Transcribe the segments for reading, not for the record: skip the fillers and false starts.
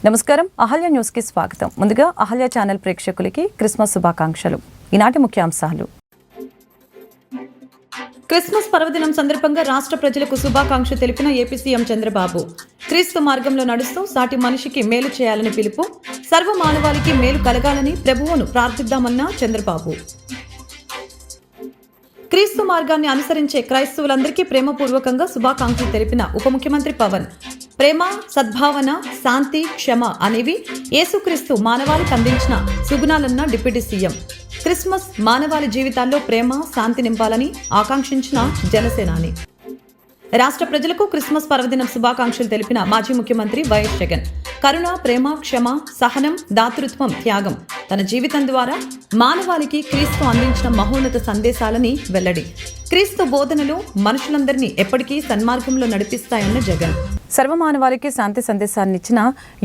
నమస్కారం, అహల్య న్యూస్ కి స్వాగతం. ముందుగా అహల్య ఛానల్ ప్రేక్షకులకి క్రిస్మస్ శుభాకాంక్షలు. ఈనాటి ముఖ్యాంశాలు. క్రిస్మస్ పర్వదినం సందర్భంగా రాష్ట్ర ప్రజలకు శుభాకాంక్షలు తెలిపిన ఏపీ సీఎం చంద్రబాబు. క్రీస్తు మార్గంలో నడుస్తూ సాటి మనిషికి మేలు చేయాలని పిలుపు. సర్వ మానవాళికి మేలు కలగాలని ప్రభువును ప్రార్థిద్దామన్న చంద్రబాబు. క్రీస్తు మార్గాన్ని అనుసరించే క్రైస్తవులందరికీ ప్రేమపూర్వకంగా శుభాకాంక్షలు తెలిపిన ఉప ముఖ్యమంత్రి పవన్. ప్రేమ, సద్భావన, శాంతి, క్షమ అనేవి యేసుక్రీస్తు మానవాళికి అందించిన సుగుణాలన్న డిప్యూటీ సీఎం. క్రిస్మస్ మానవాళి జీవితాల్లో ప్రేమ, శాంతి నింపాలని ఆకాంక్షించిన జనసేనాని. రాష్ట్ర ప్రజలకు క్రిస్మస్ పర్వదినం శుభాకాంక్షలు తెలిపిన మాజీ ముఖ్యమంత్రి వైఎస్ జగన్. కరుణ, ప్రేమ, క్షమ, సహనం, దాతృత్వం, త్యాగం తన జీవితం ద్వారా మానవాళికి క్రీస్తు అందించిన మహోన్నత సందేశాలని వెల్లడి. క్రీస్తు బోధనలు మనుషులందరినీ ఎప్పటికీ సన్మార్గంలో నడిపిస్తాయన్న జగన్. సర్వమానవాళికి శాంతి సందేశాన్ని ఇచ్చిన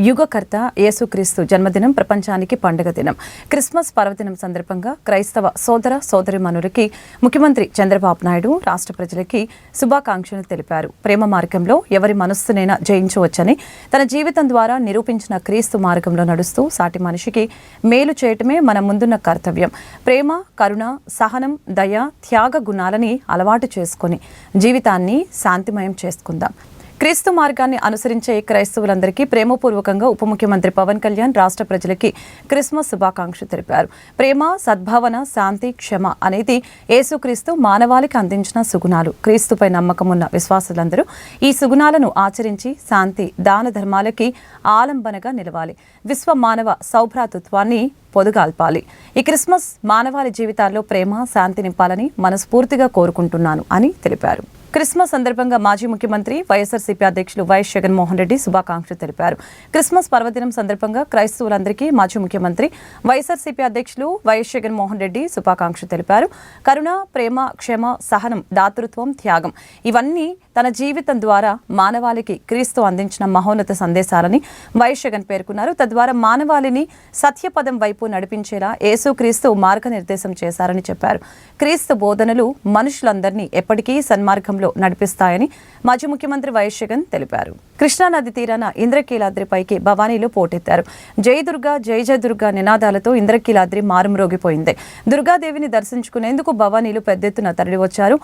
యుగకర్త యేసుక్రీస్తు జన్మదినం ప్రపంచానికి పండుగ దినం. క్రిస్మస్ పర్వదినం సందర్భంగా క్రైస్తవ సోదర సోదరిమణులకి ముఖ్యమంత్రి చంద్రబాబు నాయుడు రాష్ట్ర ప్రజలకి శుభాకాంక్షలు తెలిపారు. ప్రేమ మార్గంలో ఎవరి మనస్సునైనా జయించవచ్చని తన జీవితం ద్వారా నిరూపించిన క్రీస్తు మార్గంలో నడుస్తూ సాటి మనిషికి మేలు చేయటమే మన ముందున్న కర్తవ్యం. ప్రేమ, కరుణ, సహనం, దయ, త్యాగ గుణాలని అలవాటు చేసుకుని జీవితాన్ని శాంతిమయం చేసుకుందాం. క్రీస్తు మార్గాన్ని అనుసరించే క్రైస్తవులందరికీ ప్రేమపూర్వకంగా ఉప ముఖ్యమంత్రి పవన్ కళ్యాణ్ రాష్ట్ర ప్రజలకి క్రిస్మస్ శుభాకాంక్షలు తెలిపారు. ప్రేమ, సద్భావన, శాంతి, క్షమ అనేది యేసుక్రీస్తు మానవాళికి అందించిన సుగుణాలు. క్రీస్తుపై నమ్మకం ఉన్న విశ్వాసులందరూ ఈ సుగుణాలను ఆచరించి శాంతి, దాన ధర్మాలకి ఆలంబనగా నిలవాలి. విశ్వ మానవ సౌభ్రాతృత్వాన్ని పొదుగాల్పాలి. ఈ క్రిస్మస్ మానవాళి జీవితాల్లో ప్రేమ, శాంతి నింపాలని మనస్ఫూర్తిగా కోరుకుంటున్నాను అని తెలిపారు. క్రిస్మస్ సందర్భంగా మాజీ ముఖ్యమంత్రి వైఎస్ఆర్సీపీ అధ్యక్షులు వైఎస్ జగన్మోహన్ రెడ్డి శుభాకాంక్షలు తెలిపారు. క్రిస్మస్ పర్వదినం సందర్భంగా క్రైస్తవులందరికీ మాజీ ముఖ్యమంత్రి వైఎస్ఆర్సీపీ అధ్యక్షులు వైఎస్ జగన్మోహన్ రెడ్డి శుభాకాంక్షలు తెలిపారు. కరుణ, ప్రేమ, క్షమ, సహనం, దాతృత్వం, త్యాగం ఇవన్నీ తన జీవితం ద్వారా మానవాళికి క్రీస్తు అందించిన మహోన్నత సందేశాలని వైఎస్ జగన్ పేర్కొన్నారు. తద్వారా మానవాళిని సత్యపదం వైపు నడిపించేలా యేసుక్రీస్తు మార్గనిర్దేశం చేశారని చెప్పారు. క్రీస్తు బోధనలు మనుషులందరినీ ఎప్పటికీ సన్మార్గంలో నడిపిస్తాయని మాజీ ముఖ్యమంత్రి వైఎస్ జగన్ తెలిపారు. కృష్ణానది తీరాన ఇంద్రకీలాద్రిపైకి భవానీలు పోటెత్తారు. జై దుర్గా, జై జయ దుర్గా నినాదాలతో ఇంద్రకీలాద్రి మారుమ్రోగిపోయింది. దుర్గాదేవిని దర్శించుకునేందుకు భవానీలు పెద్దెత్తున తరలివచ్చారు.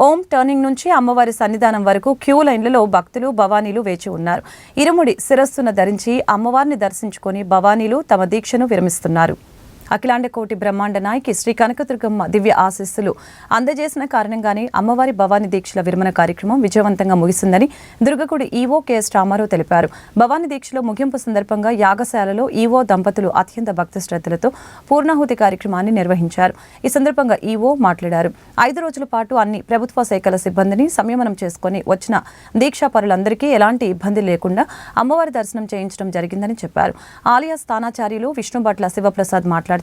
ఓం టర్నింగ్ నుంచి అమ్మవారి సన్నిధానం వరకు క్యూ లైన్లలో భక్తులు, భవానీలు వేచి ఉన్నారు. ఇరుముడి శిరస్సును ధరించి అమ్మవారిని దర్శించుకొని భవానీలు తమ దీక్షను విరమిస్తున్నారు. అఖిలాండ కోటి బ్రహ్మాండ నాయకి శ్రీ కనకదుర్గమ్మ దివ్య ఆశీస్సులు అందజేసిన కారణంగానే అమ్మవారి భవానీ దీక్షల విరమణ కార్యక్రమం విజయవంతంగా ముగిసిందని దుర్గగుడి ఈవో కెఎస్ రామారావు తెలిపారు. భవానీ దీక్షలో ముగింపు సందర్భంగా యాగశాలలో ఈవో దంపతులు అత్యంత భక్తి శ్రద్ధలతో పూర్ణాహుతి కార్యక్రమాన్ని నిర్వహించారు. ఈ సందర్భంగా ఈవో మాట్లాడారు. 5 రోజుల పాటు అన్ని ప్రభుత్వ శాఖల సిబ్బందిని సంయమనం చేసుకుని వచ్చిన దీక్షా పరులందరికీ ఎలాంటి ఇబ్బంది లేకుండా అమ్మవారి దర్శనం చేయించడం జరిగిందని చెప్పారు. ఆలయ స్థానాచార్యులు విష్ణుభట్ల శివప్రసాద్ మాట్లాడారు.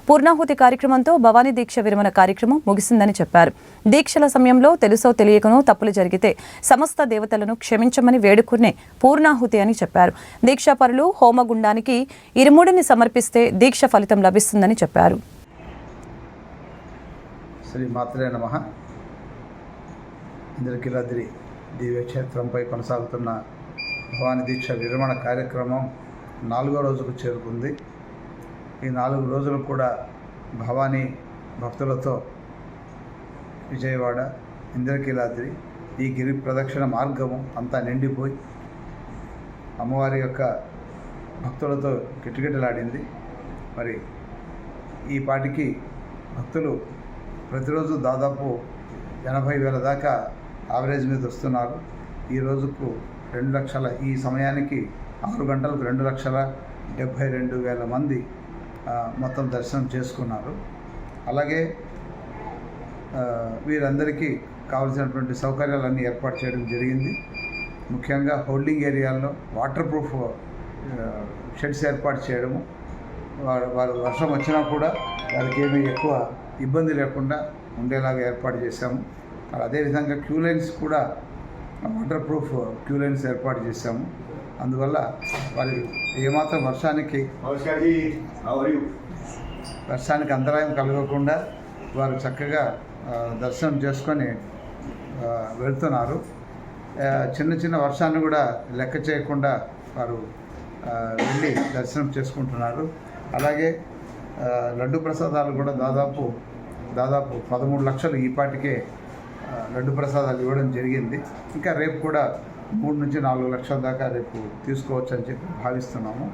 పూర్ణాహుతి కార్యక్రమంతో భవానీ దీక్ష విరమణ కార్యక్రమం ముగిసిందని చెప్పారు. దీక్షల సమయంలో తెలుసో తెలియకనో తప్పులు జరిగితే సమస్త దేవతలను క్షమించమని వేడుకునే పూర్ణాహుతి అని చెప్పారు. దీక్షాపరులు హోమగుండానికి ఇరుముడిని సమర్పిస్తే దీక్ష ఫలితం లభిస్తుందని చెప్పారు. శ్రీ మాత్రే నమః. ఇంద్రకీలాద్రి దివ్యక్షేత్రంపై కొనసాగుతున్న భవానీ దీక్ష విరమణ కార్యక్రమం 4వ రోజుకు చేరుకుంది. ఈ 4 రోజులు కూడా భవానీ భక్తులతో విజయవాడ, ఇంద్రకీలాద్రి, ఈ గిరి ప్రదక్షిణ మార్గము అంతా నిండిపోయి అమ్మవారి యొక్క భక్తులతో కిటకిటలాడింది. మరి ఈ పాటికి భక్తులు ప్రతిరోజు దాదాపు 80,000 దాకా యావరేజ్ మీద వస్తున్నారు. ఈ రోజుకు 2 లక్షల, ఈ సమయానికి 6 గంటలకు 2,72,000 మంది మొత్తం దర్శనం చేసుకున్నారు. అలాగే వీరందరికీ కావలసినటువంటి సౌకర్యాలన్నీ ఏర్పాటు చేయడం జరిగింది. ముఖ్యంగా హోల్డింగ్ ఏరియాల్లో వాటర్ ప్రూఫ్ షెడ్స్ ఏర్పాటు చేయడము, వారు వర్షం వచ్చినా కూడా వారికి ఏమీ ఎక్కువ ఇబ్బంది లేకుండా ఉండేలాగా ఏర్పాటు చేశాము. అదేవిధంగా క్యూ లైన్స్ కూడా వాటర్ ప్రూఫ్ క్యూ లైన్స్ ఏర్పాటు చేశాము. అందువల్ల వారి ఏమాత్రం వర్షానికి అంతరాయం కలగకుండా వారు చక్కగా దర్శనం చేసుకొని వెళ్తున్నారు. చిన్న చిన్న వర్షాన్ని కూడా లెక్క చేయకుండా వారు వెళ్ళి దర్శనం చేసుకుంటున్నారు. అలాగే లడ్డు ప్రసాదాలు కూడా దాదాపు 13 లక్షలు ఈపాటికే లడ్డు ప్రసాదాలు ఇవ్వడం జరిగింది. ఇంకా రేపు కూడా 3 నుంచి 4 లక్షల దాకా రేపు తీసుకోవచ్చు అని చెప్పి భావిస్తున్నాము.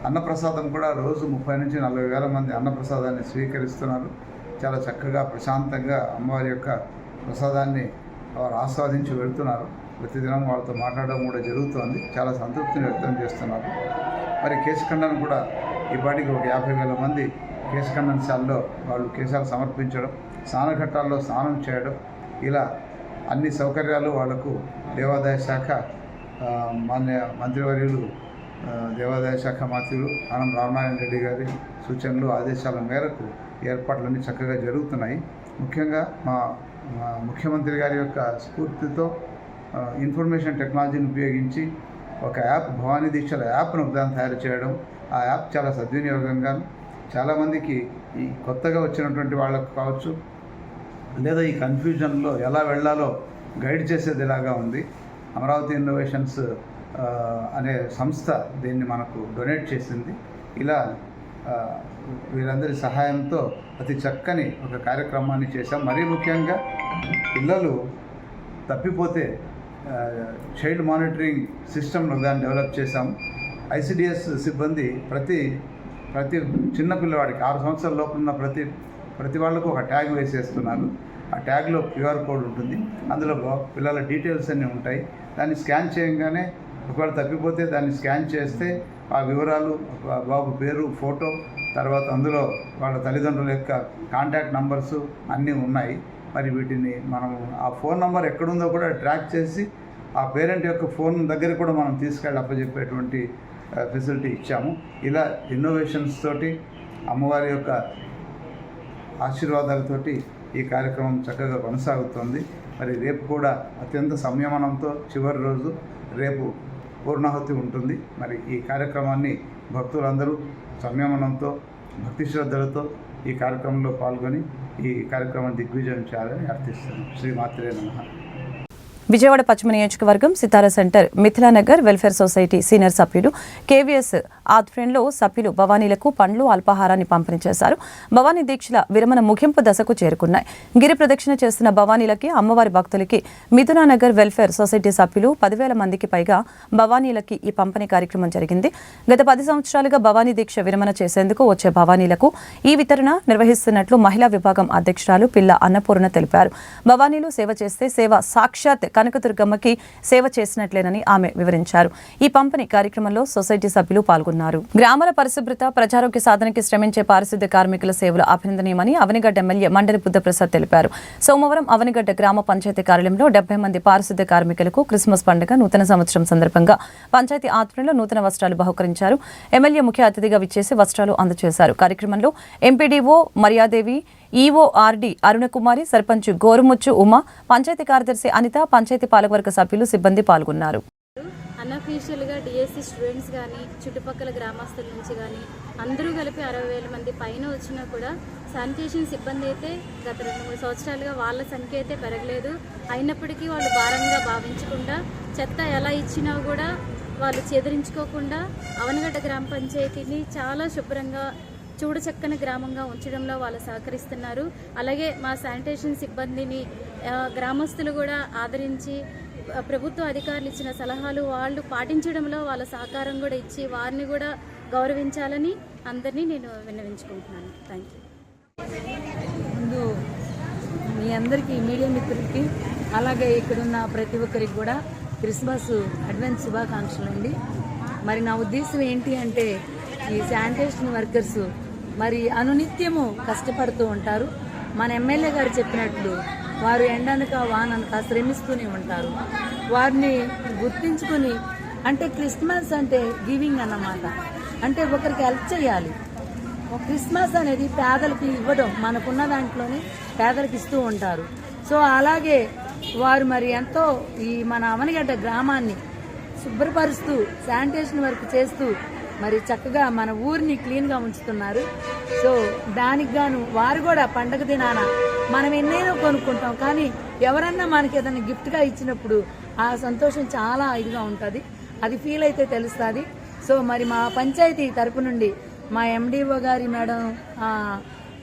అన్నప్రసాదం కూడా రోజు 30 నుంచి 40 వేల మంది అన్నప్రసాదాన్ని స్వీకరిస్తున్నారు. చాలా చక్కగా ప్రశాంతంగా అమ్మవారి యొక్క ప్రసాదాన్ని వారు ఆస్వాదించి వెళ్తున్నారు. ప్రతిదినం వాళ్ళతో మాట్లాడడం కూడా జరుగుతోంది. చాలా సంతృప్తిని వ్యక్తం చేస్తున్నారు. మరి కేశఖండన కూడా ఈపాటికి ఒక 50,000 మంది కేశఖండనశాలలో వాళ్ళు కేశాలు సమర్పించడం, స్నానఘట్టాల్లో స్నానం చేయడం, ఇలా అన్ని సౌకర్యాలు వాళ్లకు దేవాదాయ శాఖ మాన్య మంత్రివర్యులు దేవాదాయ శాఖ మంత్రులు ఆనం రామనారాయణ రెడ్డి గారి సూచనలు ఆదేశాల మేరకు ఏర్పాట్లన్నీ చక్కగా జరుగుతున్నాయి. ముఖ్యంగా మా ముఖ్యమంత్రి గారి యొక్క స్ఫూర్తితో ఇన్ఫర్మేషన్ టెక్నాలజీని ఉపయోగించి ఒక యాప్, భవానీ దీక్షల యాప్ను ఒకదాన్ని తయారు చేయడం, ఆ యాప్ చాలా సద్వినియోగంగా చాలామందికి ఈ కొత్తగా వచ్చినటువంటి వాళ్ళకు కావచ్చు, లేదా ఈ కన్ఫ్యూజన్లో ఎలా వెళ్ళాలో గైడ్ చేసేది ఇలాగా ఉంది. అమరావతి ఇన్నోవేషన్స్ అనే సంస్థ దీన్ని మనకు డొనేట్ చేసింది. ఇలా వీరందరి సహాయంతో అతి చక్కని ఒక కార్యక్రమాన్ని చేశాం. మరీ ముఖ్యంగా పిల్లలు తప్పిపోతే చైల్డ్ మానిటరింగ్ సిస్టమ్ను దాన్ని డెవలప్ చేశాం. ఐసిడిఎస్ సిబ్బంది ప్రతి చిన్న పిల్లవాడికి 6 సంవత్సరాల లోపు ఉన్న ప్రతి వాళ్ళకు ఒక ట్యాగ్ వేసేస్తున్నారు. ఆ ట్యాగ్లో QR కోడ్ ఉంటుంది. అందులో పిల్లల డీటెయిల్స్ అన్నీ ఉంటాయి. దాన్ని స్కాన్ చేయగానే ఒకవేళ తప్పిపోతే దాన్ని స్కాన్ చేస్తే ఆ వివరాలు, బాబు పేరు, ఫోటో, తర్వాత అందులో వాళ్ళ తల్లిదండ్రుల యొక్క కాంటాక్ట్ నంబర్సు అన్నీ ఉన్నాయి. మరి వీటిని మనం ఆ ఫోన్ నంబర్ ఎక్కడుందో కూడా ట్రాక్ చేసి ఆ పేరెంట్ యొక్క ఫోన్ దగ్గర కూడా మనం తీసుకెళ్ళి అప్పచెప్పేటువంటి ఫెసిలిటీ ఇచ్చాము. ఇలా ఇన్నోవేషన్స్ తోటి అమ్మవారి యొక్క ఆశీర్వాదాలతోటి ఈ కార్యక్రమం చక్కగా కొనసాగుతుంది. మరి రేపు కూడా అత్యంత సంయమనంతో చివరి రోజు రేపు పూర్ణాహుతి ఉంటుంది. మరి ఈ కార్యక్రమాన్ని భక్తులందరూ సంయమనంతో, భక్తి శ్రద్ధలతో ఈ కార్యక్రమంలో పాల్గొని ఈ కార్యక్రమాన్ని దిగ్విజయం చేయాలని అర్థిస్తున్నాను. శ్రీమాత్రే నమః. విజయవాడ పశ్చిమ నియోజకవర్గం సితారా సెంటర్ మిథిలానగర్ వెల్ఫేర్ సొసైటీ సీనియర్ సభ్యులు కేవీఎస్ ఆధ్వర్యంలో సభ్యులు భవానీలకు పండ్లు, అల్పాహారాన్ని పంపిణీ చేశారు. భవానీ దీక్షల విరమణ ముగింపు దశకు చేరుకున్నాయి. గిరి ప్రదక్షిణ చేస్తున్న భవానీలకి, అమ్మవారి భక్తులకి మిథిలానగర్ వెల్ఫేర్ సొసైటీ సభ్యులు 10,000 మందికి పైగా భవానీలకి ఈ పంపిణీ కార్యక్రమం జరిగింది. గత 10 సంవత్సరాలుగా భవానీ దీక్ష విరమణ చేసేందుకు వచ్చే భవానీలకు ఈ వితరణ నిర్వహిస్తున్నట్లు మహిళా విభాగం అధ్యక్షురాలు పిల్ల అన్నపూర్ణ తెలిపారు. భవానీలు సేవ చేస్తే సేవ సాక్షాత్ కనకదుర్గమ్మకి సేవ చేసినట్లేనని ఆమె వివరించారు. ఈ పంపిణీ కార్యక్రమంలో సొసైటీ సభ్యులు పాల్గొన్నారు. గ్రామాల పరిశుభ్రత, ప్రజారోగ్య సాధనకి శ్రమించే పారిశుద్ధ్య కార్మికుల సేవలు అభినందనీయమని అవనిగడ్డ ఎమ్మెల్యే మండలి బుద్ధప్రసాద్ తెలిపారు. సోమవారం అవనిగడ్డ గ్రామ పంచాయతీ కార్యాలయంలో 70 మంది పారిశుద్ధ్య కార్మికులకు క్రిస్మస్ పండుగ, నూతన సంవత్సరం సందర్భంగా పంచాయతీ ఆధ్వర్యంలో నూతన వస్త్రాలు బహుకరించారు. ఎమ్మెల్యే ముఖ్య అతిథిగా విచ్చేసి వస్త్రాలు అందజేశారు. కార్యక్రమంలో ఎంపీడీఓ మరియాదేవి, ఈఓఆర్డి అరుణకుమారి, సర్పంచ్ గోరుముచ్చు ఉమ, పంచాయతీ కార్యదర్శి అనిత, పంచాయతీ పాలకవర్గ సభ్యులు, సిబ్బంది పాల్గొన్నారు. అన్అఫీషియల్గా డిఎస్సి స్టూడెంట్స్ కానీ, చుట్టుపక్కల గ్రామస్తుల నుంచి కానీ అందరూ కలిపి 60,000 మంది పైన వచ్చినా కూడా శానిటేషన్ సిబ్బంది అయితే గత 2-3 సంవత్సరాలుగా వాళ్ళ సంఖ్య అయితే పెరగలేదు. అయినప్పటికీ వాళ్ళు భారంగా భావించకుండా, చెత్త ఎలా ఇచ్చినా కూడా వాళ్ళు చెదిరించుకోకుండా అవనిగడ్డ గ్రామ పంచాయతీని చాలా శుభ్రంగా, చూడచక్కని గ్రామంగా ఉంచడంలో వాళ్ళు సహకరిస్తున్నారు. అలాగే మా శానిటేషన్ సిబ్బందిని గ్రామస్తులు కూడా ఆదరించి, ప్రభుత్వ అధికారులు ఇచ్చిన సలహాలు వాళ్ళు పాటించడంలో వాళ్ళ సహకారం కూడా ఇచ్చి వారిని కూడా గౌరవించాలని అందరినీ నేను విన్నవించుకుంటున్నాను. Thank you. ముందు మీ అందరికీ, మీడియా మిత్రులకి, అలాగే ఇక్కడున్న ప్రతి ఒక్కరికి కూడా క్రిస్మస్ అడ్వాన్స్ శుభాకాంక్షలు అండి. మరి నా ఉద్దేశం ఏంటి అంటే, ఈ శానిటేషన్ వర్కర్స్ మరి అనునిత్యము కష్టపడుతూ ఉంటారు. మన ఎమ్మెల్యే గారు చెప్పినట్లు వారు ఎండనక వాననక శ్రమిస్తూనే ఉంటారు. వారిని గుర్తించుకొని, అంటే క్రిస్మస్ అంటే గివింగ్ అన్నమాట. అంటే ఒకరికి హెల్ప్ చేయాలి. క్రిస్మస్ అనేది పేదలకి ఇవ్వడం, మనకున్న దాంట్లోనే పేదలకు ఇస్తూ ఉంటారు. సో అలాగే వారు మరి ఎంతో ఈ మన అవనిగడ్డ గ్రామాన్ని శుభ్రపరుస్తూ, శానిటేషన్ వర్క్ చేస్తూ మరి చక్కగా మన ఊరిని క్లీన్గా ఉంచుతున్నారు. సో దానికి గాను వారు కూడా పండగ దినాన మనం ఎన్నైనా కొనుక్కుంటాం, కానీ ఎవరన్నా మనకి ఏదైనా గిఫ్ట్గా ఇచ్చినప్పుడు ఆ సంతోషం చాలా ఇదిగా ఉంటుంది. అది ఫీల్ అయితే తెలుస్తుంది. సో మరి మా పంచాయతీ తరపు నుండి మా ఎండిఓ గారి మేడం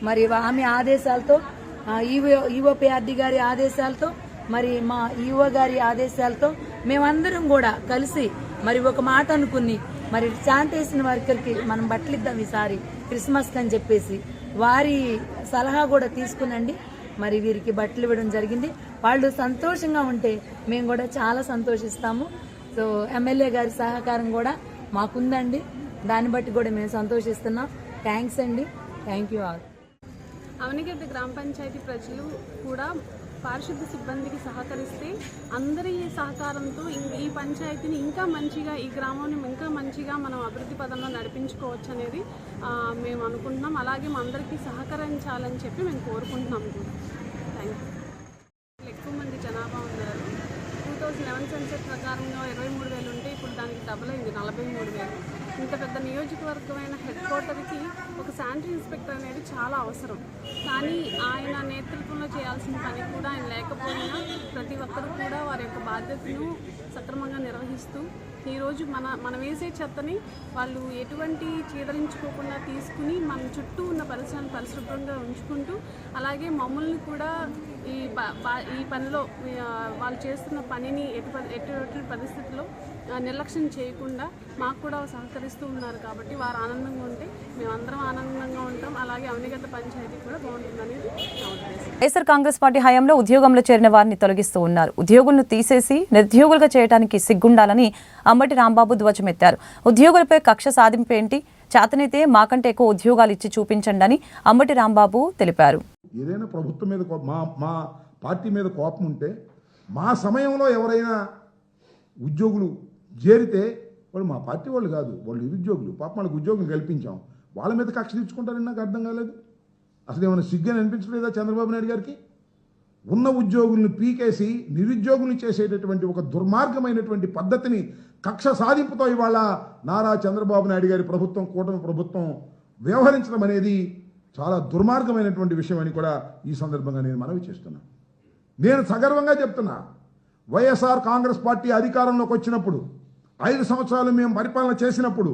మరి ఆమె ఆదేశాలతో ఈఓపిఆర్డి గారి ఆదేశాలతో మరి మా ఈఓ గారి ఆదేశాలతో మేమందరం కూడా కలిసి మరి ఒక మాట అనుకుని మరి శానిటేషన్ వర్కర్కి మనం బట్టలు ఇద్దాం ఈసారి క్రిస్మస్కి అని చెప్పేసి వారి సలహా కూడా తీసుకునండి మరి వీరికి బట్టలు ఇవ్వడం జరిగింది. వాళ్ళు సంతోషంగా ఉంటే మేము కూడా చాలా సంతోషిస్తాము. సో ఎమ్మెల్యే గారి సహకారం కూడా మాకుందండి, దాన్ని బట్టి కూడా మేము సంతోషిస్తున్నాం. థ్యాంక్స్ అండి, థ్యాంక్ యూ ఆల్. అవనిగడ్డ గ్రామ పంచాయతీ ప్రజలు కూడా పారిశుద్ధ సిబ్బందికి సహకరిస్తే అందరి సహకారంతో ఈ పంచాయతీని ఇంకా మంచిగా, ఈ గ్రామాన్ని ఇంకా మంచిగా మనం అభివృద్ధి పదంలో నడిపించుకోవచ్చు అనేది మేము అనుకుంటున్నాం. అలాగే మా అందరికీ సహకరించాలని చెప్పి మేము కోరుకుంటున్నాం కూడా. Thank you. ఎక్కువ మంది జనాభా ఉన్నారు. 2011 సెన్సెస్ ప్రకారంగా 23,000 ఉంటే ఇప్పుడు దానికి డబుల్ అయింది 43,000. ఇంత పెద్ద నియోజకవర్గమైన హెడ్ క్వార్టర్కి ఒక శానిటరీ ఇన్స్పెక్టర్ అనేది చాలా అవసరం. కానీ ఆయన నేతృత్వంలో చేయాల్సిన పని కూడా ఆయన లేకపోయినా ప్రతి ఒక్కరు కూడా వారి యొక్క బాధ్యతను సక్రమంగా నిర్వహిస్తూ ఈరోజు మనం వేసే చెత్తని వాళ్ళు ఎటువంటి చీదరించుకోకుండా తీసుకుని మన చుట్టూ ఉన్న పరిసరాలను పరిశుభ్రంగా ఉంచుకుంటూ, అలాగే మమ్మల్ని కూడా ఈ పనిలో వాళ్ళు చేస్తున్న పనిని ఎటువంటి పరిస్థితుల్లో నిర్లక్ష్యం చేయకుండా మాకు కూడా సహకరిస్తూ ఉన్నారు. కాబట్టి వారు ఆనందంగా ఉంటే మేమందరం ఆనందంగా ఉంటాం. అలాగే అవనిగడ్డ పంచాయతీ కూడా బాగుంటుందనేది నా ఉద్దేశం. వైఎస్ఆర్ కాంగ్రెస్ పార్టీ హయాంలో ఉద్యోగంలో చేరిన వారిని తొలగిస్తూ ఉన్నారు. ఉద్యోగులను తీసేసి నిరుద్యోగులుగా చేయడానికి సిగ్గుండాలని అంబటి రాంబాబు ధ్వజమెత్తారు. ఉద్యోగులపై కక్ష సాధింపు ఏంటి, చేతనైతే మాకంటే ఎక్కువ ఉద్యోగాలు ఇచ్చి చూపించండి అని అంబటి రాంబాబు తెలిపారు. ఏదైనా ప్రభుత్వం మీద మా పార్టీ మీద కోపం ఉంటే, మా సమయంలో ఎవరైనా ఉద్యోగులు చేరితే వాళ్ళు మా పార్టీ వాళ్ళు కాదు, వాళ్ళు నిరుద్యోగులు. పాపం వాళ్ళకి ఉద్యోగం కల్పించాం, వాళ్ళ మీద కక్ష తీర్చుకుంటారని నాకు అర్థం కాలేదు. అసలు ఏమైనా సిగ్గని అనిపించలేదా చంద్రబాబు నాయుడు గారికి? ఉన్న ఉద్యోగులను పీకేసి నిరుద్యోగులు చేసేటటువంటి ఒక దుర్మార్గమైనటువంటి పద్ధతిని కక్ష సాధింపుతో ఇవాళ నారా చంద్రబాబు నాయుడు గారి ప్రభుత్వం, కూటమి ప్రభుత్వం వ్యవహరించడం అనేది చాలా దుర్మార్గమైనటువంటి విషయం అని కూడా ఈ సందర్భంగా నేను మనవి చేస్తున్నా. నేను సగర్వంగా చెప్తున్నా, వైఎస్ఆర్ కాంగ్రెస్ పార్టీ అధికారంలోకి వచ్చినప్పుడు 5 సంవత్సరాలు మేము పరిపాలన చేసినప్పుడు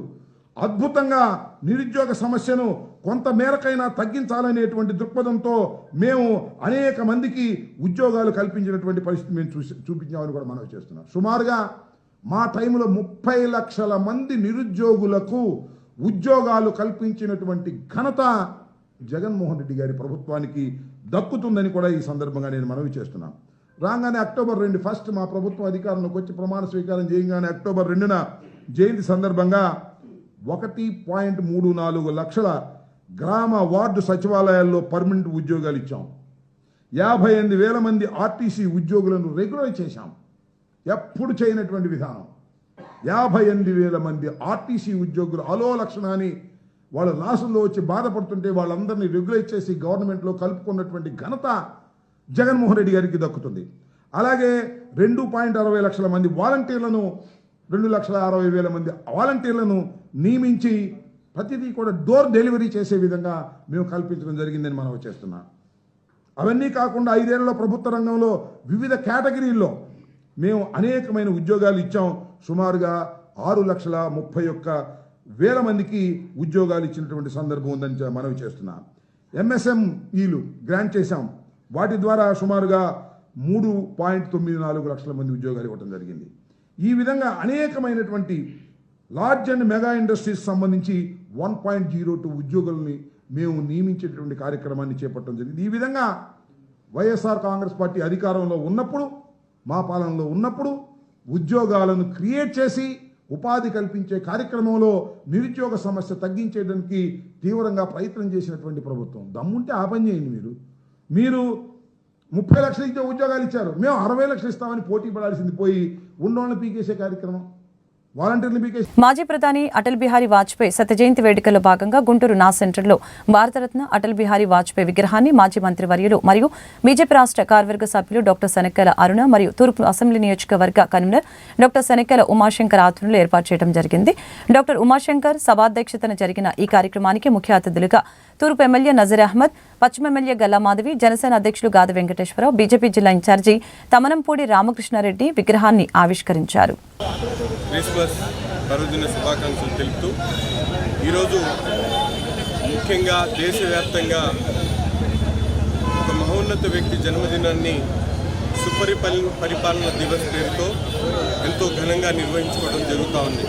అద్భుతంగా నిరుద్యోగ సమస్యను కొంత మేరకైనా తగ్గించాలనేటువంటి దృక్పథంతో మేము అనేక మందికి ఉద్యోగాలు కల్పించినటువంటి పరిస్థితి మేము చూపించామని కూడా మనం చేస్తున్నాం. సుమారుగా మా టైంలో 30 లక్షల మంది నిరుద్యోగులకు ఉద్యోగాలు కల్పించినటువంటి ఘనత జగన్మోహన్ రెడ్డి గారి ప్రభుత్వానికి దక్కుతుందని కూడా ఈ సందర్భంగా నేను మనవి చేస్తున్నాను. రాగానే అక్టోబర్ 2 ఫస్ట్ మా ప్రభుత్వం అధికారంలోకి వచ్చి ప్రమాణ స్వీకారం చేయగానే అక్టోబర్ 2న జయంతి సందర్భంగా 1.34 లక్షల గ్రామ వార్డు సచివాలయాల్లో పర్మనెంట్ ఉద్యోగాలు ఇచ్చాం. 58,000 మంది ఆర్టీసీ ఉద్యోగులను రెగ్యులర్ చేశాం. ఎప్పుడు చేయనటువంటి విధానం. 58,000 మంది ఆర్టీసీ ఉద్యోగులు అలో లక్షణాన్ని వాళ్ళ లాసుల్లో వచ్చి బాధపడుతుంటే వాళ్ళందరినీ రెగ్యులైజ్ చేసి గవర్నమెంట్లో కలుపుకున్నటువంటి ఘనత జగన్మోహన్ రెడ్డి గారికి దక్కుతుంది. అలాగే 2.60 లక్షల మంది వాలంటీర్లను, 2,60,000 మంది వాలంటీర్లను నియమించి ప్రతిదీ కూడా డోర్ డెలివరీ చేసే విధంగా మేము కల్పించడం జరిగిందని మనం చేస్తున్నాం. అవన్నీ కాకుండా 5 ఏళ్లలో ప్రభుత్వ రంగంలో వివిధ కేటగిరీల్లో మేము అనేకమైన ఉద్యోగాలు ఇచ్చాం. సుమారుగా 6,31,000 మందికి ఉద్యోగాలు ఇచ్చినటువంటి సందర్భం ఉందని మనవి చేస్తున్నాం. ఎంఎస్ఎంఈలు గ్రాంట్ చేశాం. వాటి ద్వారా సుమారుగా 3.94 లక్షల మంది ఉద్యోగాలు ఇవ్వడం జరిగింది. ఈ విధంగా అనేకమైనటువంటి లార్జ్ అండ్ మెగా ఇండస్ట్రీస్ సంబంధించి 1.02 ఉద్యోగులని మేము నియమించేటువంటి కార్యక్రమాన్ని చేపట్టడం జరిగింది. ఈ విధంగా వైఎస్ఆర్ కాంగ్రెస్ పార్టీ అధికారంలో ఉన్నప్పుడు, మా పాలనలో ఉన్నప్పుడు ఉద్యోగాలను క్రియేట్ చేసి ఉపాధి కల్పించే కార్యక్రమంలో నిరుద్యోగ సమస్య తగ్గించేయడానికి తీవ్రంగా ప్రయత్నం చేసినటువంటి ప్రభుత్వం. దమ్ముంటే ఆ పని చేయండి. మీరు 30 లక్షలు ఇచ్చే ఉద్యోగాలు ఇచ్చారు, మేము 60 లక్షలు ఇస్తామని పోటీ పడాల్సింది పోయి ఉన్నోళ్ళని పీకేసే కార్యక్రమం, వాలంటీర్లు పీకేసి. మాజీ ప్రధాని అటల్ బిహారీ వాజ్పేయి శత జయంతి వేడుకల్లో భాగంగా గుంటూరు నా సెంటర్లో భారతరత్న అటల్ బిహారీ వాజ్పేయి విగ్రహాన్ని మాజీ మంత్రివర్యులు మరియు బీజేపీ రాష్ట్ర కార్యవర్గ సభ్యులు డాక్టర్ శనక్కాయల అరుణ మరియు తూర్పు అసెంబ్లీ నియోజకవర్గ కన్వీనర్ డాక్టర్ శనక్కాయల ఉమాశంకర్ ఆధ్వర్యంలో ఏర్పాటు చేయడం జరిగింది. డాక్టర్ ఉమాశంకర్ సభాధ్యక్షతన జరిగిన ఈ కార్యక్రమానికి ముఖ్య అతిథులుగా తూర్పు ఎమ్మెల్యే నజీర్ అహ్మద్, పశ్చిమ ఎమ్మెల్యే గల్లా మాధవి, జనసేన అధ్యక్షులు గాది వెంకటేశ్వరరావు, బీజేపీ జిల్లా ఇన్ఛార్జి తమనంపూడి రామకృష్ణారెడ్డి విగ్రహాన్ని ఆవిష్కరించారు. క్రిస్మస్ పర్వదిన శుభాకాంక్షలు తెలుపుతూ ఈరోజు ముఖ్యంగా దేశవ్యాప్తంగా ఒక మహోన్నత వ్యక్తి జన్మదినాన్ని సుపరిపాలన దివస్ పేరుతో ఎంతో ఘనంగా నిర్వహించుకోవడం జరుగుతూ ఉంది.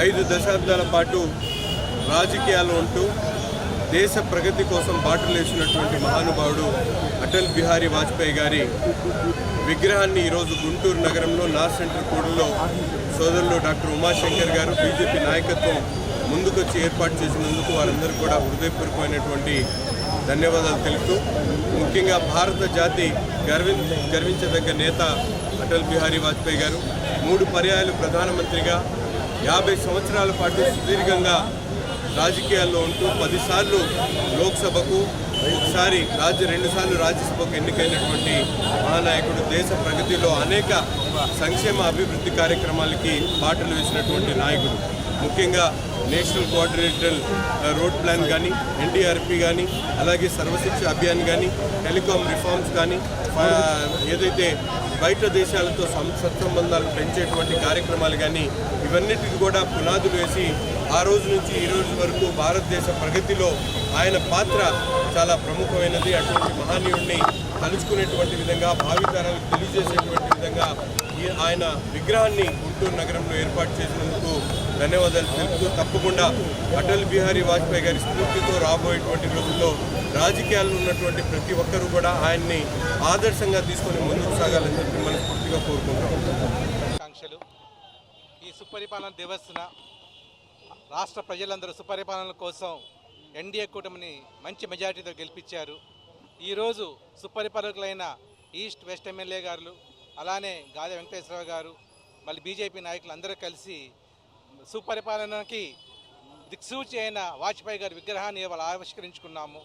5 దశాబ్దాల పాటు రాజకీయాల్లో ఉంటూ దేశ ప్రగతి కోసం బాటలేసినటువంటి మహానుభావుడు అటల్ బిహారీ వాజ్పేయి గారి విగ్రహాన్ని ఈరోజు గుంటూరు నగరంలో నా సెంటర్ కూడలో సోదరులు డాక్టర్ ఉమాశంకర్ గారు బీజేపీ నాయకత్వం ముందుకొచ్చి ఏర్పాటు చేసినందుకు వారందరూ కూడా హృదయపూర్వకమైనటువంటి ధన్యవాదాలు తెలుపుతూ ముఖ్యంగా భారత జాతి గర్వించదగ్గ నేత అటల్ బిహారీ వాజ్పేయి గారు 3 పర్యాయాలు ప్రధానమంత్రిగా 50 సంవత్సరాల పాటు సుదీర్ఘంగా రాజకీయాల్లో ఉంటూ 10 సార్లు లోక్సభకు ఒకసారి 2 సార్లు రాజ్యసభకు ఎన్నికైనటువంటి మహానాయకుడు దేశ ప్రగతిలో అనేక సంక్షేమ అభివృద్ధి కార్యక్రమాలకి బాటలు వేసినటువంటి నాయకుడు. ముఖ్యంగా నేషనల్ కోఆర్డినేటర్ రోడ్ ప్లాన్ కానీ, ఎన్డీఆర్పీ కానీ, అలాగే సర్వశిక్ష అభియాన్ కానీ, టెలికాం రిఫార్మ్స్ కానీ, ఏదైతే బయట దేశాలతో సత్సంబంధాలు పెంచేటువంటి కార్యక్రమాలు కానీ ఇవన్నిటికీ కూడా పునాదులు వేసి ఆ రోజు నుంచి ఈ రోజు వరకు భారతదేశ ప్రగతిలో ఆయన పాత్ర చాలా ప్రముఖమైనది. అటువంటి మహనీయుడిని తలుచుకునేటువంటి విధంగా భావితరాలకు తెలియజేసేటువంటి విధంగా ఆయన విగ్రహాన్ని గుంటూరు నగరంలో ఏర్పాటు చేసినందుకు ధన్యవాదాలు తెలుపుతూ తప్పకుండా అటల్ బిహారీ వాజ్పేయి గారి స్ఫూర్తితో రాబోయేటువంటి రోజుల్లో రాజకీయాల్లో ఉన్నటువంటి ప్రతి ఒక్కరూ కూడా ఆయన్ని ఆదర్శంగా తీసుకొని ముందుకు సాగాలని చెప్పి మనస్ఫూర్తిగా కోరుకుంటాం. ఈ సుపరిపాలన దివస్న రాష్ట్ర ప్రజలందరూ సుపరిపాలన కోసం ఎన్డీఏ కూటమిని మంచి మెజారిటీతో గెలిపించారు. ఈరోజు సుపరిపాలకులైన ఈస్ట్ వెస్ట్ ఎమ్మెల్యే గారు, అలానే గాదె వెంకటేశ్వరరావు గారు, మళ్ళీ బీజేపీ నాయకులు అందరూ కలిసి సుపరిపాలనకి దిక్సూచి అయిన వాజ్పేయి గారి విగ్రహాన్ని ఇవాళ ఆవిష్కరించుకున్నాము.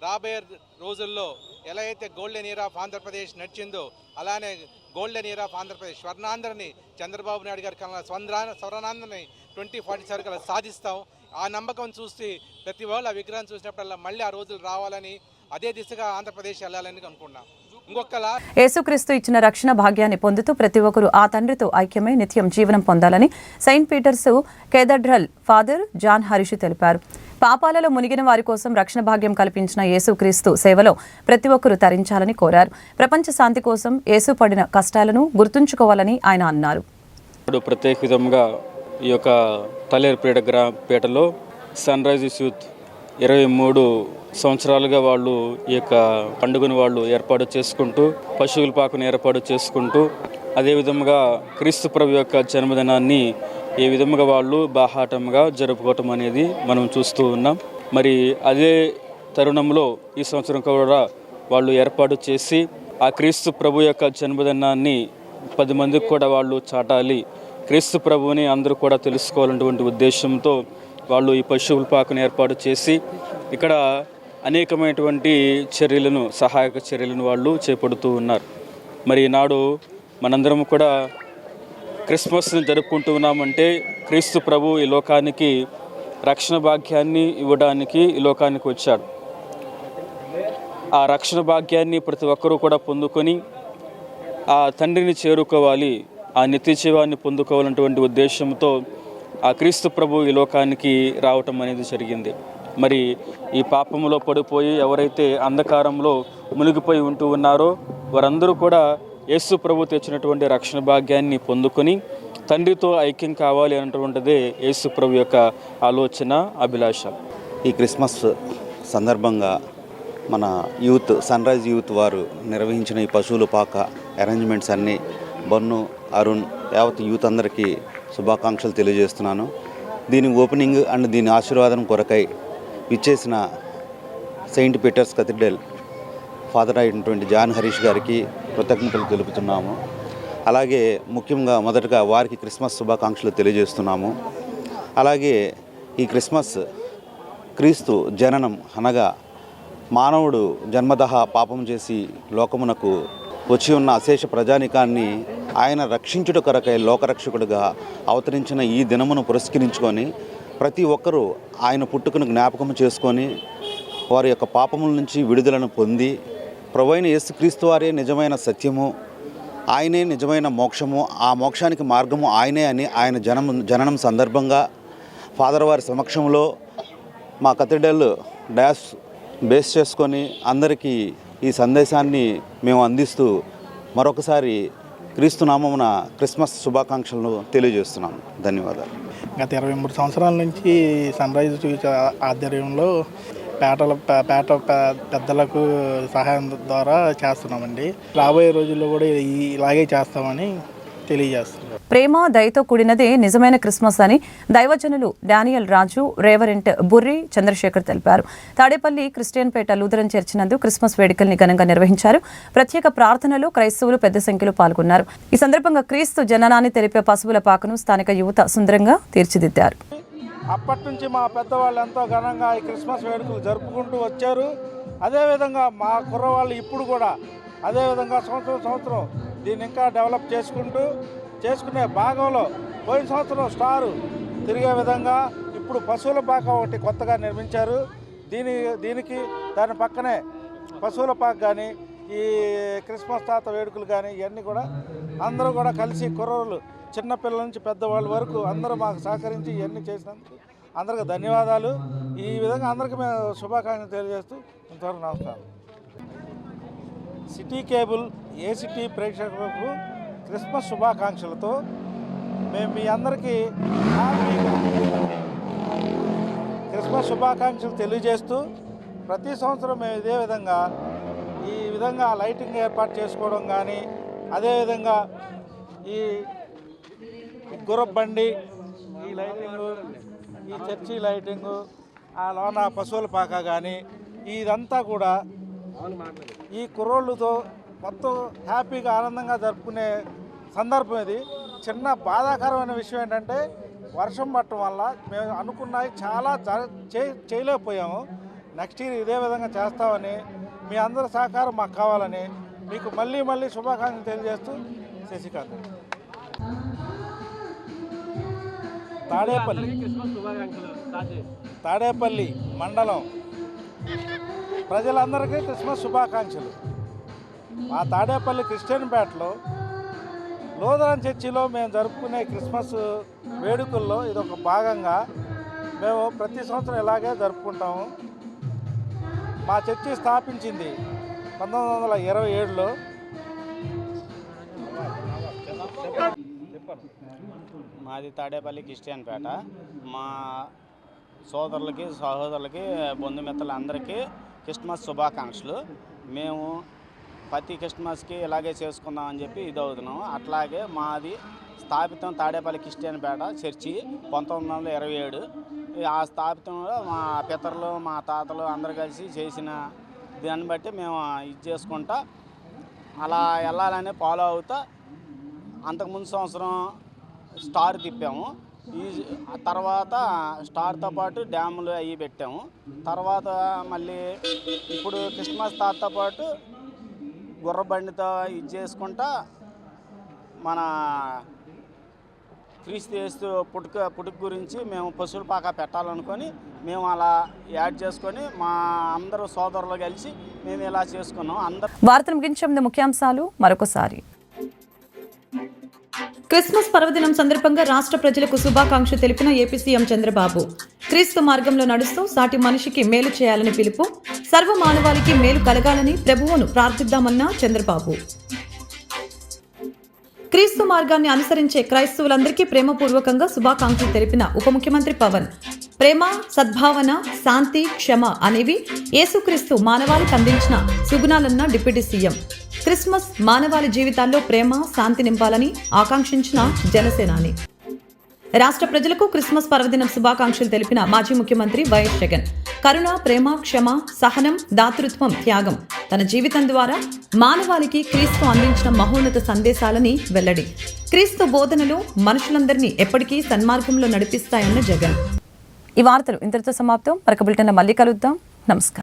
రాబోయే రోజుల్లో ఎలా అయితే గోల్డెన్ ఇయర్ ఆఫ్ ఆంధ్రప్రదేశ్ నడిచిందో అలానే గోల్డెన్ ఇయర్ ఆఫ్ ఆంధ్రప్రదేశ్ స్వర్ణాంధ్రని చంద్రబాబు నాయుడు గారి కన్నా స్వర్ణాంధ్రని 2047 కల్లా సాధిస్తాం. ఆ నమ్మకం చూసి ప్రతి వాళ్ళు ఆ విగ్రహం చూసినప్పుడల్లా మళ్ళీ ఆ రోజులు రావాలని, అదే దిశగా ఆంధ్రప్రదేశ్ వెళ్ళాలని అనుకున్నాం. యేసుక్రీస్తు ఇచ్చిన రక్షణ భాగ్యాన్ని పొందుతూ ప్రతి ఒక్కరూ ఆ తండ్రితో ఐక్యమై నిత్యం జీవనం పొందాలని Saint Peter's Cathedral Father John Harish తెలిపారు. పాపాలలో మునిగిన వారి కోసం రక్షణ భాగ్యం కల్పించిన యేసుక్రీస్తు సేవలో ప్రతి ఒక్కరూ తరించాలని కోరారు. ప్రపంచ శాంతి కోసం యేసు పడిన కష్టాలను గుర్తుంచుకోవాలని ఆయన అన్నారు. ప్రత్యేక విధంగా ఈ యొక్క తల్లేరుపేటలో సన్ రైజర్స్ యూత్ 23 సంవత్సరాలుగా వాళ్ళు ఈ యొక్క పండుగను వాళ్ళు ఏర్పాటు చేసుకుంటూ పశువుల పాకను ఏర్పాటు చేసుకుంటూ అదేవిధంగా క్రీస్తు ప్రభు యొక్క జన్మదినాన్ని ఏ విధంగా వాళ్ళు బాహాటంగా జరుపుకోవటం అనేది మనం చూస్తూ ఉన్నాం. మరి అదే తరుణంలో ఈ సంవత్సరం కూడా వాళ్ళు ఏర్పాటు చేసి ఆ క్రీస్తు ప్రభు యొక్క జన్మదినాన్ని 10 మందికి కూడా వాళ్ళు చాటాలి, క్రీస్తు ప్రభువుని అందరూ కూడా తెలుసుకోవాలన్నటువంటి ఉద్దేశంతో వాళ్ళు ఈ పశువుల పాకను ఏర్పాటు చేసి ఇక్కడ అనేకమైనటువంటి చర్యలను, సహాయక చర్యలను వాళ్ళు చేపడుతూ ఉన్నారు. మరి ఈనాడు మనందరం కూడా క్రిస్మస్ని జరుపుకుంటూ ఉన్నామంటే క్రీస్తు ప్రభు ఈ లోకానికి రక్షణ భాగ్యాన్ని ఇవ్వడానికి ఈ లోకానికి వచ్చాడు. ఆ రక్షణ భాగ్యాన్ని ప్రతి ఒక్కరూ కూడా పొందుకొని ఆ తండ్రిని చేరుకోవాలి, ఆ నిత్య జీవాన్ని పొందుకోవాలన్నటువంటి ఉద్దేశంతో ఆ క్రీస్తు ప్రభు ఈ లోకానికి రావటం అనేది జరిగింది. మరి ఈ పాపంలో పడిపోయి ఎవరైతే అంధకారంలో మునిగిపోయి ఉంటూ ఉన్నారో వారందరూ కూడా యేసు ప్రభు తెచ్చినటువంటి రక్షణ భాగ్యాన్ని పొందుకొని తండ్రితో ఐక్యం కావాలి అన్నటువంటిదే యేసు ప్రభు యొక్క ఆలోచన, అభిలాష. ఈ క్రిస్మస్ సందర్భంగా మన యూత్ సన్ రైజ్ యూత్ వారు నిర్వహించిన ఈ పశువుల పాక అరేంజ్మెంట్స్ అన్నీ బన్ను, అరుణ్, యావత్ యూత్ అందరికీ శుభాకాంక్షలు తెలియజేస్తున్నాను. దీని ఓపెనింగ్ అండ్ దీని ఆశీర్వాదం కొరకై విచ్చేసిన సెయింట్ పీటర్స్ కథీడ్రల్ ఫాదర్ అయినటువంటి జాన్ హరీష్ గారికి కృతజ్ఞతలు తెలుపుతున్నాము. అలాగే ముఖ్యంగా మొదటగా వారికి క్రిస్మస్ శుభాకాంక్షలు తెలియజేస్తున్నాము. అలాగే ఈ క్రిస్మస్ క్రీస్తు జననం అనగా మానవుడు జన్మదహ పాపం చేసి లోకమునకు వచ్చి ఉన్న అశేష ప్రజానికాన్ని ఆయన రక్షించుట కొరకై లోకరక్షకుడిగా అవతరించిన ఈ దినమును పురస్కరించుకొని ప్రతి ఒక్కరూ ఆయన పుట్టుకను జ్ఞాపకం చేసుకొని వారి యొక్క పాపముల నుంచి విడుదలను పొంది ప్రభువైన యేసుక్రీస్తు వారే నిజమైన సత్యము, ఆయనే నిజమైన మోక్షము, ఆ మోక్షానికి మార్గము ఆయనే అని ఆయన జననం సందర్భంగా ఫాదర్ వారి సమక్షంలో మా కథీడ్రల్ డయాస్ బేస్ చేసుకొని అందరికీ ఈ సందేశాన్ని మేము అందిస్తూ మరొకసారి క్రీస్తు నామమున క్రిస్మస్ శుభాకాంక్షలను తెలియజేస్తున్నాం. ధన్యవాదాలు. గత 23 సంవత్సరాల నుంచి సన్ రైజ్ ఆధ్వర్యంలో పేట పెద్దలకు సహాయం ద్వారా చేస్తున్నామండి. రాబోయే రోజుల్లో కూడా ఇలాగే చేస్తామని తెలియజేస్తున్నాం. ప్రేమ దయతో కూడినదే నిజమైన క్రిస్మస్ అని దైవజనులు డానియల్ రాజు, రేవరెంట్ బుర్రి చంద్రశేఖర్ తెలిపారు. తాడేపల్లి క్రిస్టియన్పేట లూథరన్ చర్చి నందు క్రిస్మస్ వేడుకల్ని ఘనంగా నిర్వహించారు. ప్రత్యేక ప్రార్థనలు క్రైస్తవులు పెద్ద సంఖ్యలో పాల్గొన్నారు. ఈ సందర్భంగా క్రీస్తు జననాన్ని తెలిపే పశువుల పాకను స్థానిక యువత సుందరంగా తీర్చిదిద్దారు. అప్పటి నుంచి మా పెద్దవాళ్ళు ఎంతో ఘనంగా ఈ క్రిస్మస్ వేడుకలు జరుపుకుంటూ వచ్చారు. అదేవిధంగా మా కుర్రవాళ్ళు ఇప్పుడు కూడా అదేవిధంగా సంవత్సరం దీన్ని ఇంకా డెవలప్ చేసుకునే భాగంలో పోయిన సంవత్సరం స్టారు తిరిగే విధంగా ఇప్పుడు పశువుల పాక ఒకటి కొత్తగా నిర్మించారు. దీనికి దాని పక్కనే పశువుల పాక కానీ ఈ క్రిస్మస్ తాత వేడుకలు కానీ ఇవన్నీ కూడా అందరూ కూడా కలిసి కుర్రోళ్ళు చిన్నపిల్లల నుంచి పెద్దవాళ్ళ వరకు అందరూ మాకు సహకరించి ఇవన్నీ చేసినందుకు అందరికీ ధన్యవాదాలు. ఈ విధంగా అందరికీ మేము శుభాకాంక్షలు తెలియజేస్తూ ఇంతవరకు నమస్కారం. సిటీ కేబుల్ ఏసిటీ ప్రేక్షకులకు క్రిస్మస్ శుభాకాంక్షలతో మేము మీ అందరికీ హ్యాపీగా క్రిస్మస్ శుభాకాంక్షలు తెలియజేస్తూ ప్రతి సంవత్సరం మేము ఇదే విధంగా ఈ విధంగా లైటింగ్ ఏర్పాటు చేసుకోవడం కానీ అదేవిధంగా ఈ గుర్రపు బండి ఈ లైటింగు ఈ చర్చి లైటింగు ఆ లోన పశువుల పాక కానీ ఇదంతా కూడా ఈ కుర్రోళ్ళతో మొత్తం హ్యాపీగా ఆనందంగా జరుపుకునే సందర్భం ఇది. చిన్న బాధాకరమైన విషయం ఏంటంటే వర్షం పట్టడం వల్ల మేము అనుకున్నవి చాలా చేయలేకపోయాము. నెక్స్ట్ ఇయర్ ఇదే విధంగా చేస్తామని మీ అందరి సహకారం మాకు కావాలని మీకు మళ్ళీ శుభాకాంక్షలు తెలియజేస్తూ శశికాంత్. తాడేపల్లి మండలం ప్రజలందరికీ క్రిస్మస్ శుభాకాంక్షలు. మా తాడేపల్లి క్రిస్టియన్పేటలో లూథరన్ చర్చిలో మేము జరుపుకునే క్రిస్మస్ వేడుకల్లో ఇదొక భాగంగా మేము ప్రతి సంవత్సరం ఇలాగే జరుపుకుంటాము. మా చర్చి స్థాపించింది 1927లో. మాది తాడేపల్లి క్రిస్టియన్పేట. మా సోదరులకి సహోదరులకి బంధుమిత్రులందరికీ క్రిస్మస్ శుభాకాంక్షలు. మేము ప్రతి క్రిస్మస్కి ఇలాగే చేసుకుందామని చెప్పి ఇది అవుతున్నాము. అట్లాగే మాది స్థాపితం తాడేపల్లి క్రిస్టియన్పేట చర్చి 1927. ఆ స్థాపితంలో మా పితరులు మా తాతలు అందరు కలిసి చేసిన దాన్ని బట్టి మేము ఇది చేసుకుంటా అలా వెళ్ళాలని ఫాలో అవుతా అంతకుముందు సంవత్సరం స్టార్ తిప్పాము. ఈ తర్వాత స్టార్తో పాటు డ్యాములు అవి పెట్టాము. తర్వాత మళ్ళీ ఇప్పుడు క్రిస్మస్ తాతతో పాటు గుర్రబండితో ఇది చేసుకుంటా మన క్రీస్తు యేసు పుట్టుక గురించి మేము పశువుల పాక పెట్టాలనుకొని మేము అలా యాడ్ చేసుకొని మా అందరూ సోదరులు కలిసి మేము ఇలా చేసుకున్నాం. వార్తను ముగించే ముందు ముఖ్యాంశాలు మరొకసారి. క్రిస్మస్ పర్వదినం సందర్భంగా రాష్ట్ర ప్రజలకు శుభాకాంక్షలు తెలిపిన ఏపీ సీఎం చంద్రబాబు. క్రీస్తు మార్గంలో నడుస్తూ సాటి మనిషికి మేలు చేయాలని పిలుపు. సర్వ మానవాళికి మేలు కలగాలని ప్రభువును ప్రార్థిద్దామన్న చంద్రబాబు. క్రీస్తు మార్గాన్ని అనుసరించే క్రైస్తవులందరికీ ప్రేమపూర్వకంగా శుభాకాంక్షలు తెలిపిన ఉప ముఖ్యమంత్రి పవన్. ప్రేమ, సద్భావన, శాంతి, క్షమ అనేవి యేసుక్రీస్తు మానవాళికి అందించిన సుగుణాలన్న డిప్యూటీ సీఎం. క్రిస్మస్ మానవాళి జీవితాల్లో ప్రేమ, శాంతి నింపాలని ఆకాంక్షించిన జనసేనాని. రాష్ట్ర ప్రజలకు క్రిస్మస్ పర్వదినం శుభాకాంక్షలు తెలిపిన మాజీ ముఖ్యమంత్రి వైఎస్ జగన్. కరుణ, ప్రేమ, క్షమ, సహనం, దాతృత్వం, త్యాగం తన జీవితం ద్వారా మానవాళికి క్రీస్తు అందించిన మహోన్నత సందేశాలని వెల్లడి. క్రీస్తు బోధనలు మనుషులందరినీ ఎప్పటికీ సన్మార్గంలో నడిపిస్తాయన్న జగన్. ఈ వార్తలు ఇంతటితో సమాప్తం. మరొక బులెటిన్లో మళ్ళీ కలుద్దాం. నమస్కారం.